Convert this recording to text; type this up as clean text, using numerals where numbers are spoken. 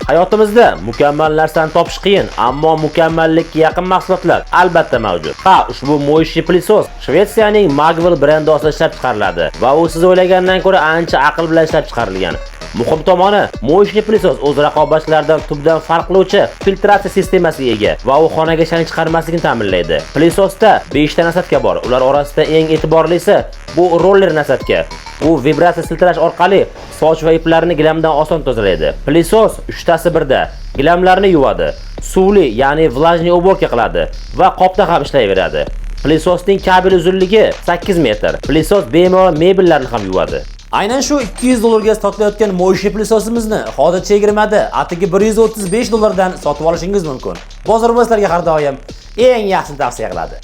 Hayotimizda mukammal narsani topish qiyin, ammo mukammallikka yaqin mahsulotlar albatta mavjud. Ushbu mo'yishli pilisos Shvetsiyaning Magvel brendi ostida ishlab chiqariladi va u siz o'ylagandan ko'ra ancha aql bilan ishlab chiqarilgan. Muhim tomoni, mo'yishli pilisos o'z raqobatchilaridan tubdan farq qiluvchi filtratsiya sistemasiga ega va u xonaga shang chiqarmasligini ta'minlaydi. Pilisosda 5 ta nasatka bor. Ular orasida eng e'tiborlisi bu roller nasatka. U vibratsiya filtrash orqali soch va iplarni gilamdan oson tozalaydi. Pilisos 3 tasi birda. Gilamlarni yuvadi, suvli, ya'ni влажный уборка qiladi va qopda ham ishlayveradi. Pilisosning kabel uzunligi 8 metr. Pilisos bemalol mebellarni ham yuvadi. Aynan shu $200 ga sotilayotgan mo'yishli pilisosimizni hozir chegirmada atigi $135 dan sotib olishingiz mumkin. Bozor bo'slarga har doim eng yaxshini tavsiya qiladi.